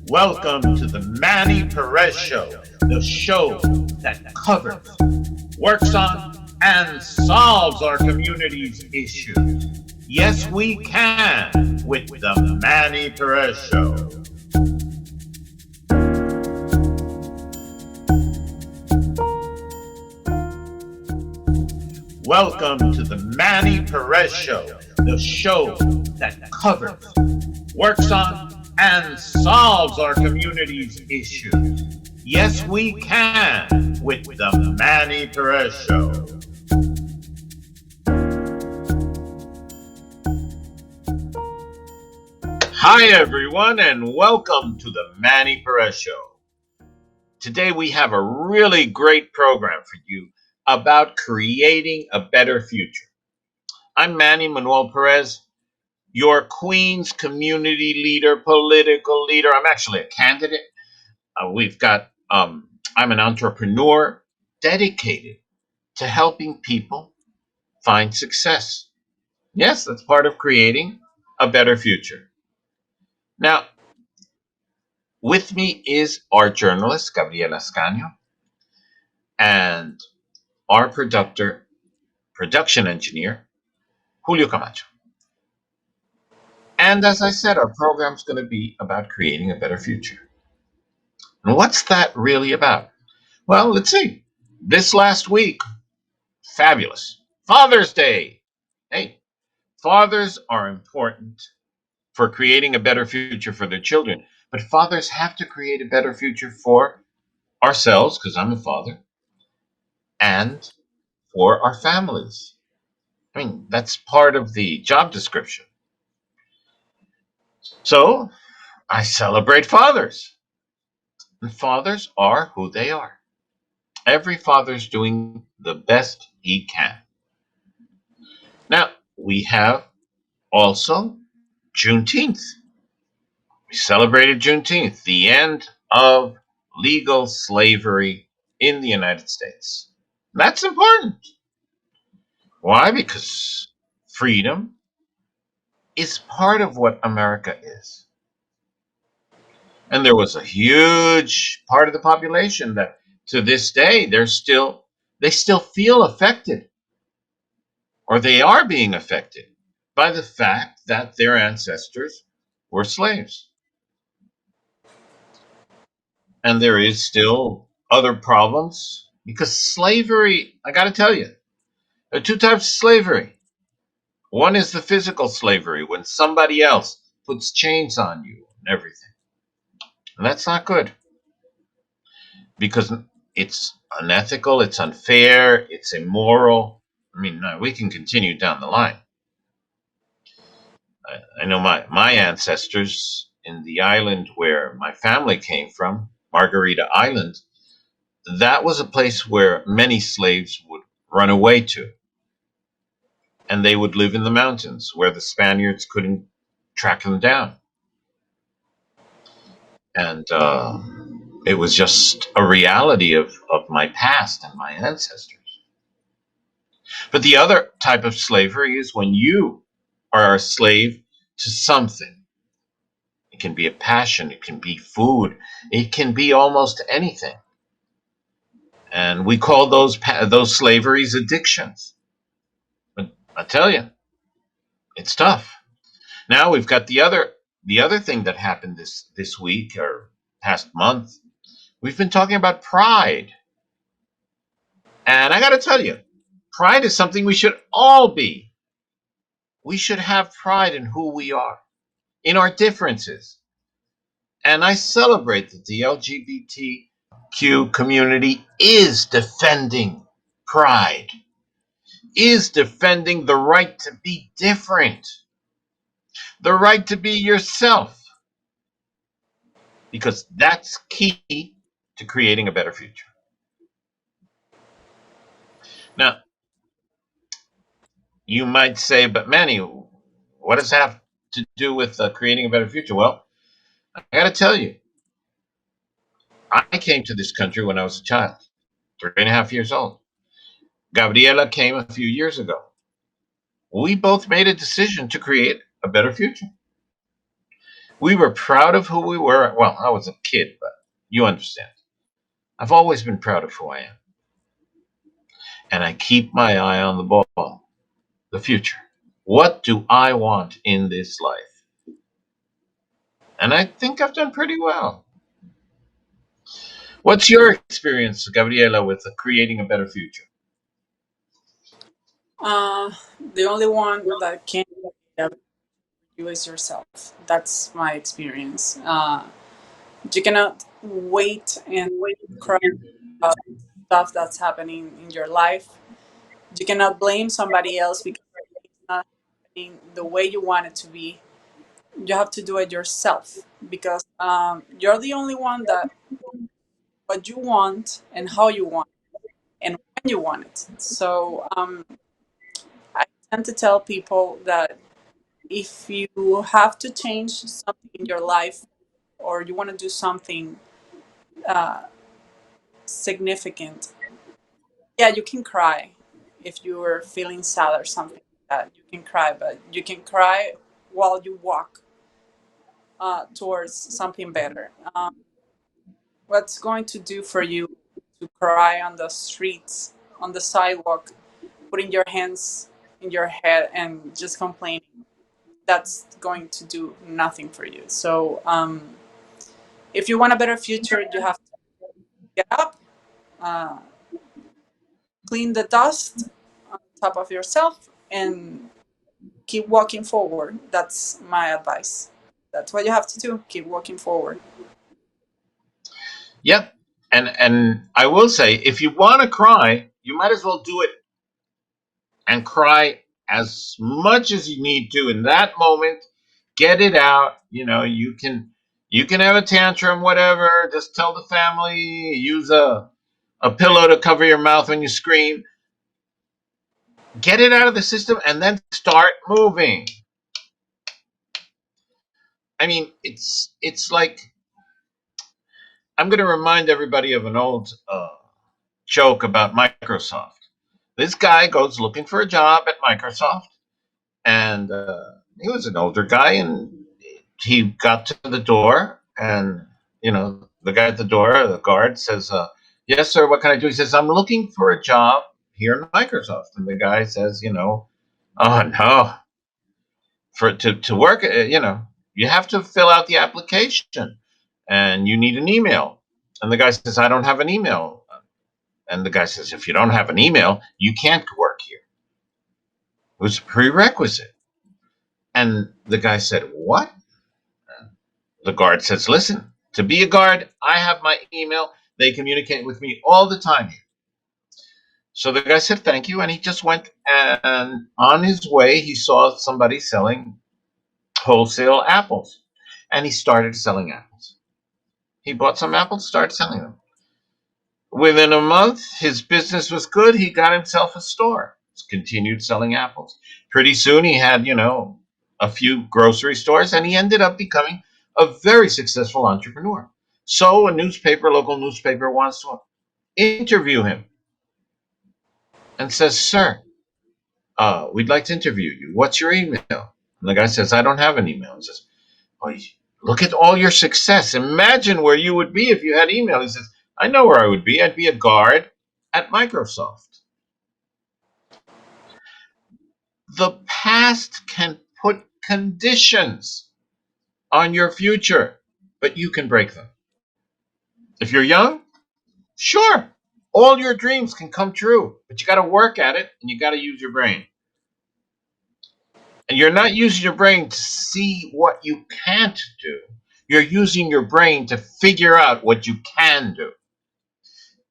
Welcome to the Manny Perez Show, the show that covers, works on, and solves our community's issues. Yes, we can with the Manny Perez Show. Welcome to the Manny Perez Show, the show that covers, works on, and solves our community's issues. Yes, we can with the Manny Perez Show. Hi, everyone, and welcome to the Manny Perez Show. Today, we have a really great program for you about creating a better future. I'm Manny Manuel Perez, your Queens community leader, political leader. I'm actually a candidate. I'm an entrepreneur dedicated to helping people find success. Yes, that's part of creating a better future. Now, with me is our journalist, Gabriela Ascanio, and our production engineer, Julio Camacho. And as I said, our program's going to be about creating a better future. And what's that really about? Well, let's see. This last week, fabulous. Father's Day. Hey, fathers are important for creating a better future for their children, but fathers have to create a better future for ourselves, because I'm a father, and for our families. I mean, that's part of the job description. So I celebrate fathers. And fathers are who they are. Every father's doing the best he can. Now, we have also Juneteenth. We celebrated Juneteenth, the end of legal slavery in the United States. That's important. Why? Because freedom is part of what America is. And there was a huge part of the population that to this day they still feel affected, or they are being affected by the fact that their ancestors were slaves. And there is still other problems because slavery, I got to tell you, there are two types of slavery. One is the physical slavery, when somebody else puts chains on you and everything. And that's not good because it's unethical, it's unfair, it's immoral. I mean, we can continue down the line. I know my ancestors in the island where my family came from, Margarita Island, that was a place where many slaves would run away to. And they would live in the mountains where the Spaniards couldn't track them down. And it was just a reality of my past and my ancestors. But the other type of slavery is when you are a slave to something. It can be a passion, it can be food, it can be almost anything. And we call those slaveries addictions. But I tell you, it's tough. Now we've got the other thing that happened this week or past month. We've been talking about pride. And I got to tell you, pride is something we should all be. We should have pride in who we are, in our differences. And I celebrate that the LGBTQ community is defending pride, is defending the right to be different, the right to be yourself, because that's key to creating a better future. Now, you might say, but Manny, what does that have to do with creating a better future? Well, I got to tell you, I came to this country when I was a child, 3.5 years old. Gabriela came a few years ago. We both made a decision to create a better future. We were proud of who we were. Well, I was a kid, but you understand. I've always been proud of who I am. And I keep my eye on the ball, the future. What do I want in this life? And I think I've done pretty well. What's your experience, Gabriela, with creating a better future? Uh, the only one that can help you is yourself. That's my experience. You cannot wait and cry about stuff that's happening in your life. You cannot blame somebody else because it's not happening the way you want it to be. You have to do it yourself because you're the only one that what you want and how you want it and when you want it. So I tend to tell people that if you have to change something in your life or you want to do something uh, significant, yeah, you can cry if you are feeling sad or something like that. You can cry, but you can cry while you walk towards something better. What's going to do for you to cry on the streets, on the sidewalk, putting your hands in your head and just complaining? That's going to do nothing for you. So, if you want a better future, you have to get up, uh, clean the dust on top of yourself, and keep walking forward. That's my advice. That's what you have to do. Keep walking forward. Yep. And I will say, if you want to cry, you might as well do it and cry as much as you need to in that moment. Get it out. You can have a tantrum, whatever. Just tell the family. Use a pillow to cover your mouth when you scream. Get it out of the system, and then start moving. I mean, it's like I'm going to remind everybody of an old joke about Microsoft. This guy goes looking for a job at Microsoft, and he was an older guy, and he got to the door, and the guy at the door, the guard, says, "Yes, sir. What can I do?" He says, "I'm looking for a job here in Microsoft." And the guy says, "Oh no, for to work, you have to fill out the application, and you need an email." And the guy says, "I don't have an email." And the guy says, "If you don't have an email, you can't work here. It was a prerequisite." And the guy said, "What?" The guard says, "Listen, to be a guard, I have my email. They communicate with me all the time here." So the guy said, "Thank you." And he just went. And on his way, he saw somebody selling wholesale apples. And he started selling apples. He bought some apples, started selling them. Within a month, his business was good. He got himself a store, continued selling apples. Pretty soon, he had, a few grocery stores, and he ended up becoming a very successful entrepreneur. So, local newspaper, wants to interview him and says, "Sir, we'd like to interview you. What's your email?" And the guy says, "I don't have an email." He says, "Oh, look at all your success. Imagine where you would be if you had email." He says, "I know where I would be. I'd be a guard at Microsoft." The past can put conditions on your future, but you can break them. If you're young, sure, all your dreams can come true, but you got to work at it and you got to use your brain. And you're not using your brain to see what you can't do. You're using your brain to figure out what you can do.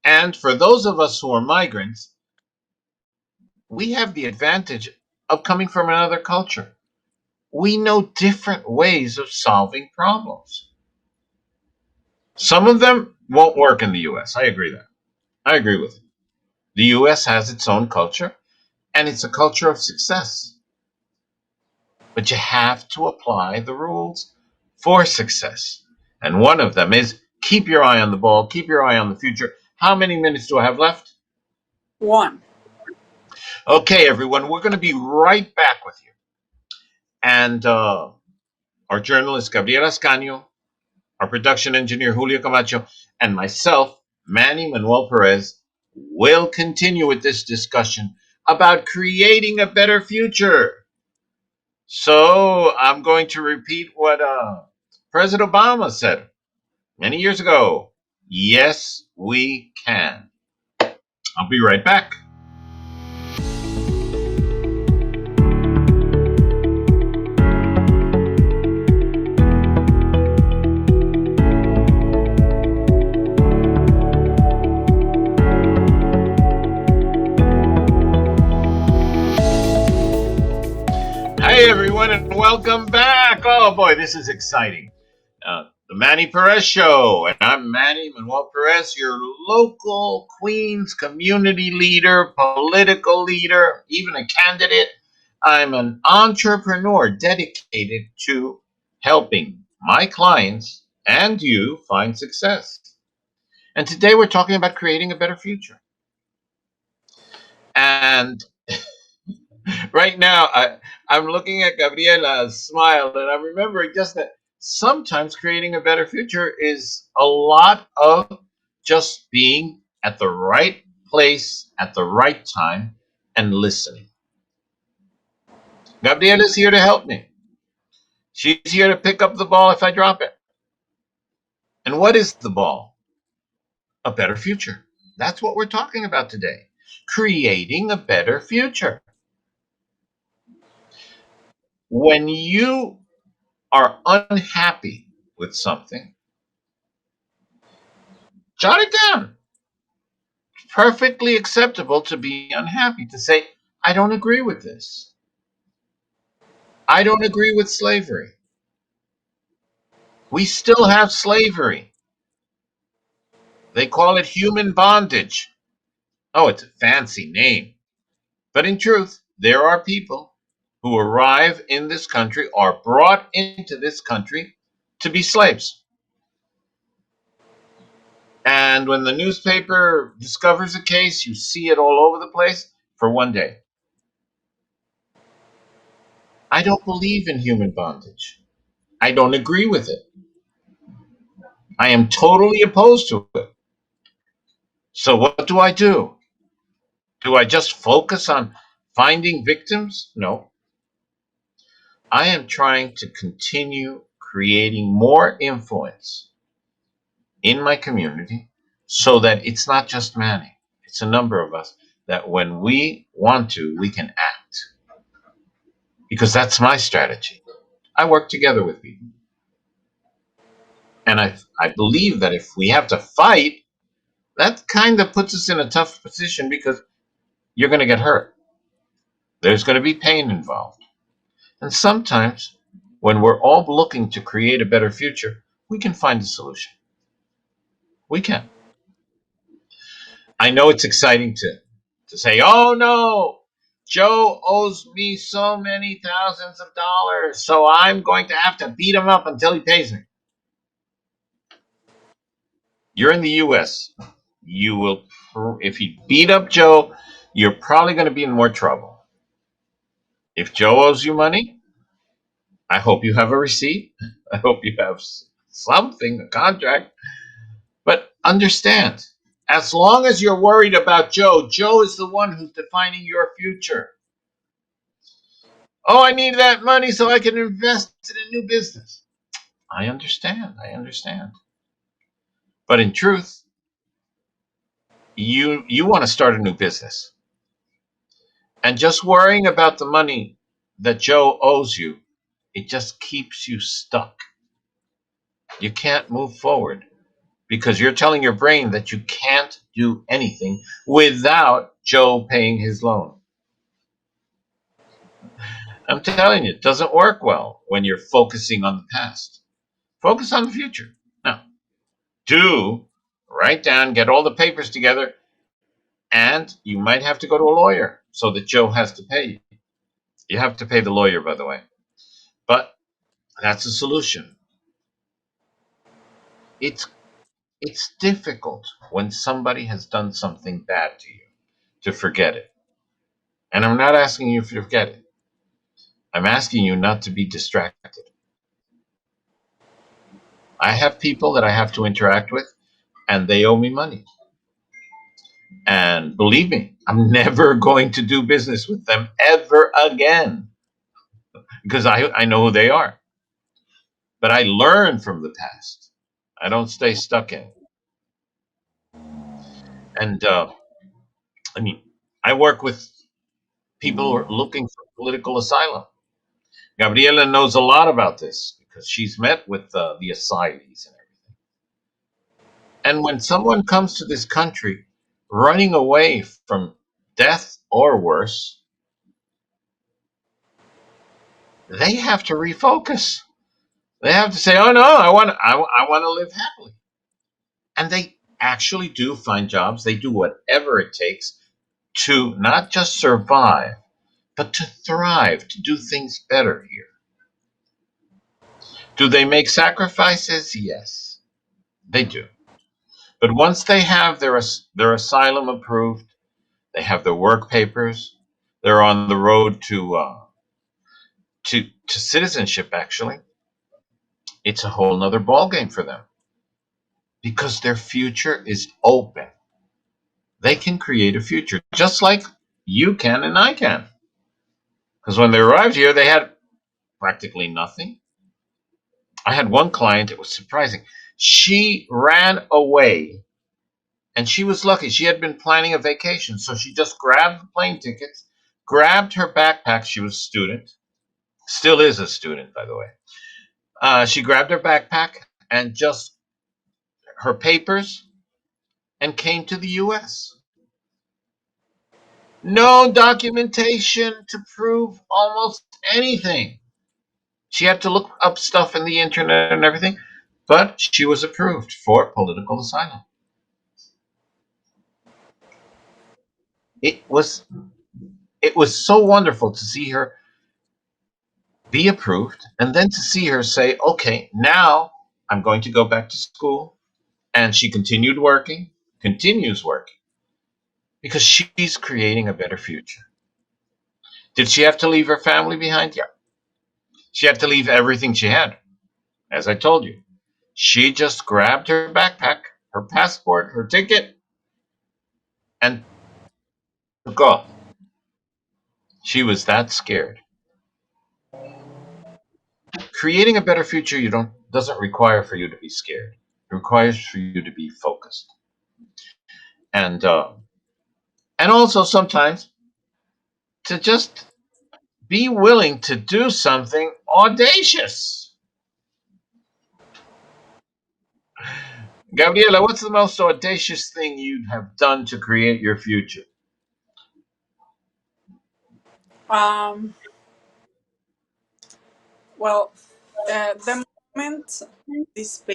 And for those of us who are migrants, we have the advantage of coming from another culture. We know different ways of solving problems. Some of them won't work in the US. I agree that. I agree with it. The US has its own culture, and it's a culture of success. But you have to apply the rules for success. And one of them is keep your eye on the ball, keep your eye on the future. How many minutes do I have left? One. Okay, everyone, we're going to be right back with you. And our journalist Gabriela Ascanio, our production engineer Julio Camacho, and myself, Manny Manuel Perez, will continue with this discussion about creating a better future. So I'm going to repeat what President Obama said many years ago. Yes, we can. I'll be right back. Hey everyone, and welcome back. Oh boy, this is exciting. The Manny Perez Show, and I'm Manny Manuel Perez, your local Queens community leader, political leader, even a candidate. I'm an entrepreneur dedicated to helping my clients and you find success. And today we're talking about creating a better future. And right now, I'm looking at Gabriela's smile, and I'm remembering just that sometimes creating a better future is a lot of just being at the right place at the right time and listening. Gabriela is here to help me. She's here to pick up the ball if I drop it. And what is the ball? A better future. That's what we're talking about today. Creating a better future. When you are unhappy with something, jot it down. Perfectly acceptable to be unhappy, to say, I don't agree with this. I don't agree with slavery. We still have slavery. They call it human bondage. Oh, it's a fancy name. But in truth, there are people who arrive in this country, are brought into this country to be slaves. And when the newspaper discovers a case, you see it all over the place for one day. I don't believe in human bondage. I don't agree with it. I am totally opposed to it. So what do I do? Do I just focus on finding victims? No. I am trying to continue creating more influence in my community so that it's not just Manny. It's a number of us that when we want to, we can act. Because that's my strategy. I work together with people. And I believe that if we have to fight, that kind of puts us in a tough position because you're going to get hurt. There's going to be pain involved. And sometimes, when we're all looking to create a better future, we can find a solution. We can. I know it's exciting to say, oh no, Joe owes me so many thousands of dollars, so I'm going to have to beat him up until he pays me. You're in the US. You will, if you beat up Joe, you're probably going to be in more trouble. If Joe owes you money, I hope you have a receipt. I hope you have something, a contract. But understand, as long as you're worried about Joe, Joe is the one who's defining your future. Oh, I need that money so I can invest in a new business. I understand. I understand. But in truth, you want to start a new business. And just worrying about the money that Joe owes you, it just keeps you stuck. You can't move forward because you're telling your brain that you can't do anything without Joe paying his loan. I'm telling you, it doesn't work well when you're focusing on the past. Focus on the future. Now, do write down, get all the papers together, and you might have to go to a lawyer so that Joe has to pay you. You have to pay the lawyer, by the way. But that's a solution. It's it's difficult when somebody has done something bad to you to forget it. And I'm not asking you to forget it. I'm asking you not to be distracted. I have people that I have to interact with, and they owe me money. And believe me, I'm never going to do business with them ever again because I know who they are. But I learn from the past. I don't stay stuck in it. And I mean, I work with people who are looking for political asylum. Gabriela knows a lot about this because she's met with the asylees and everything. And when someone comes to this country running away from death or worse, they have to refocus. They have to say, "Oh no, I want to live happily," and they actually do find jobs. They do whatever it takes to not just survive, but to thrive, to do things better here. Do they make sacrifices? Yes, they do. But once they have their asylum approved, they have their work papers, they're on the road to citizenship. Actually, it's a whole nother ballgame for them because their future is open. They can create a future just like you can and I can. Because when they arrived here, they had practically nothing. I had one client, it was surprising. She ran away and she was lucky. She had been planning a vacation. So she just grabbed the plane tickets, grabbed her backpack. She was a student, still is a student, by the way. She grabbed her backpack and just her papers and came to the US. No documentation to prove almost anything. She had to look up stuff in the internet and everything, but she was approved for political asylum. It was it was so wonderful to see her be approved and then to see her say, "Okay, now I'm going to go back to school." And she continued working, continues working because she's creating a better future. Did she have to leave her family behind? Yeah. She had to leave everything she had. As I told you, she just grabbed her backpack, her passport, her ticket, and took off. She was that scared. Creating a better future you don't doesn't require for you to be scared. It requires for you to be focused. And also sometimes to just be willing to do something audacious. Gabriela, what's the most audacious thing you'd have done to create your future? Um, well, the moment this pa-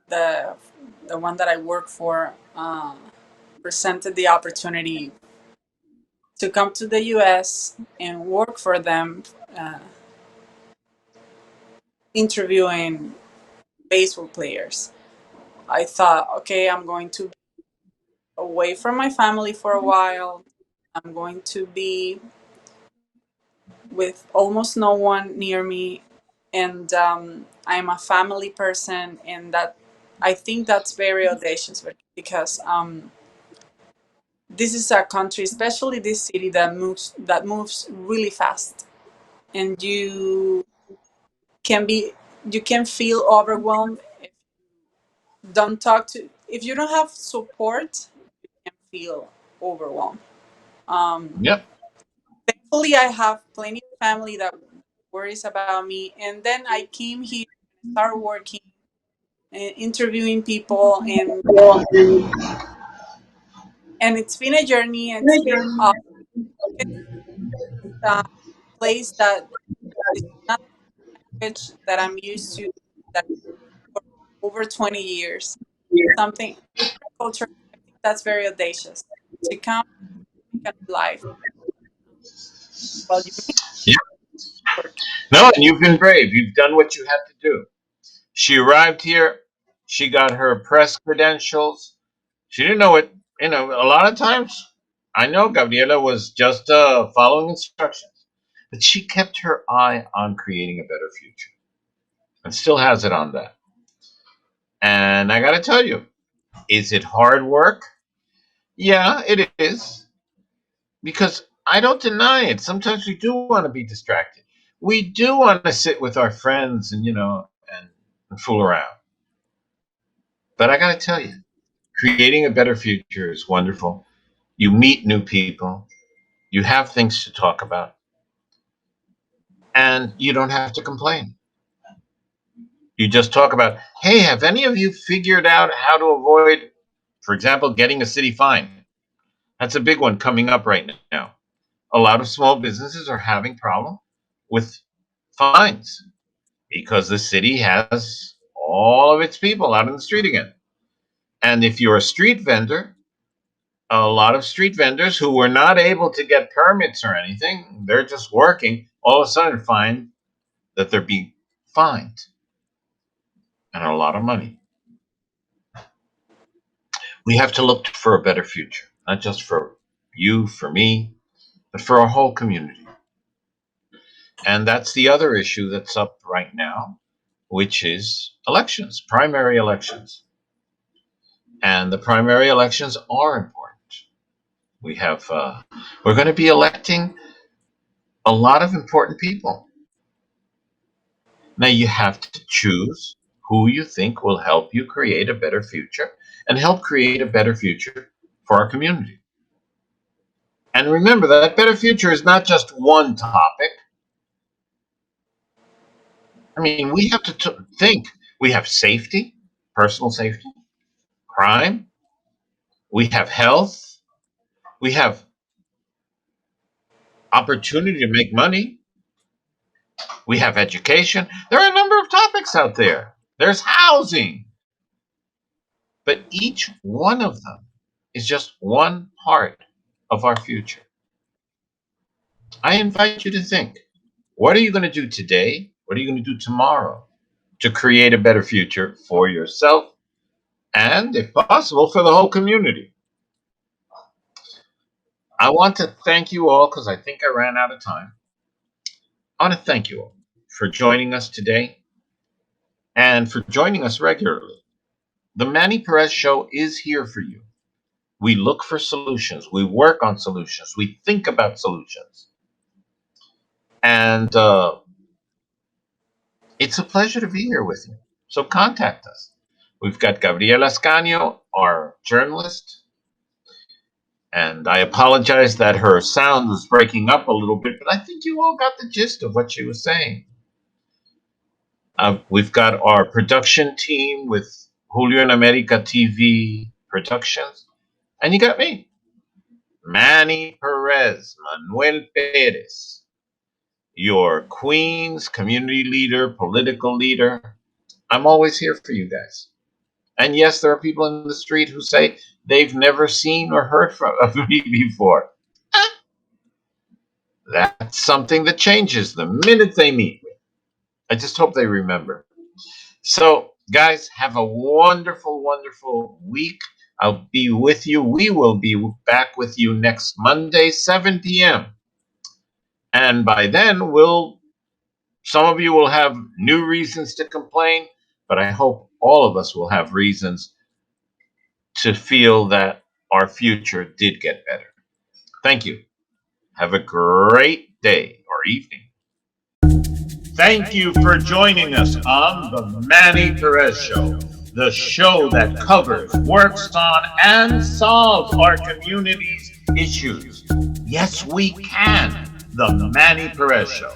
the the one that I work for presented the opportunity to come to the U.S. and work for them, uh, interviewing baseball players. I thought, okay, I'm going to be away from my family for a while. I'm going to be with almost no one near me, and I'm a family person, and that I think that's very audacious because this is a country, especially this city, that moves really fast, and can be you can feel overwhelmed if don't talk to if you don't have support, you can feel overwhelmed. Um, Yep. Thankfully, I have plenty of family that worries about me, and then I came here and started working and interviewing people, and it's been a journey. It's been it's a place that is not language that I'm used to, that for over 20 years. Something different culture. I think that's very audacious to come make a new life while you make Yeah. work. No, and you've been brave. You've done what you had to do. She arrived here. She got her press credentials. She didn't know it. A lot of times, I know Gabriela was just following instructions, but she kept her eye on creating a better future and still has it on that. And I got to tell you, is it hard work? Yeah, it is. Because I don't deny it. Sometimes we do want to be distracted. We do want to sit with our friends and, and fool around. But I got to tell you, creating a better future is wonderful. You meet new people, you have things to talk about, and you don't have to complain. You just talk about, hey, have any of you figured out how to avoid, for example, getting a city fine? That's a big one coming up right now. A lot of small businesses are having problem with fines because the city has all of its people out in the street again. And if you're a street vendor, a lot of street vendors who were not able to get permits or anything, they're just working, all of a sudden find that they're being fined and a lot of money. We have to look for a better future, not just for you, for me, but for our whole community. And that's the other issue that's up right now, which is elections, primary elections. And the primary elections are important. We're going to be electing a lot of important people. Now you have to choose who you think will help you create a better future and help create a better future for our community. And remember that better future is not just one topic. I mean, we have to think. We have safety, personal safety, crime, we have health, we have opportunity to make money, we have education. There are a number of topics out there. There's housing. But each one of them is just one part of our future. I invite you to think, what are you going to do today? What are you going to do tomorrow to create a better future for yourself and, if possible, for the whole community? I want to thank you all because I think I ran out of time. I want to thank you all for joining us today and for joining us regularly. The Manny Perez Show is here for you. We look for solutions. We work on solutions. We think about solutions. And it's a pleasure to be here with you. So contact us. We've got Gabriela Ascanio, our journalist. And I apologize that her sound was breaking up a little bit, but I think you all got the gist of what she was saying. We've got our production team with Julio and America TV Productions. And you got me, Manny Perez, Manuel Perez, your Queens community leader, political leader. I'm always here for you guys. And yes, there are people in the street who say they've never seen or heard of me before. That's something that changes the minute they meet me. I just hope they remember. So, guys, have a wonderful, wonderful week. I'll be with you. We will be back with you next Monday, 7 p.m. And by then, some of you will have new reasons to complain, but I hope all of us will have reasons to feel that our future did get better. Thank you. Have a great day or evening. Thank you for joining us on the Manny Perez Show, the show that covers, works on, and solves our community's issues. Yes, we can. The Manny Perez Show.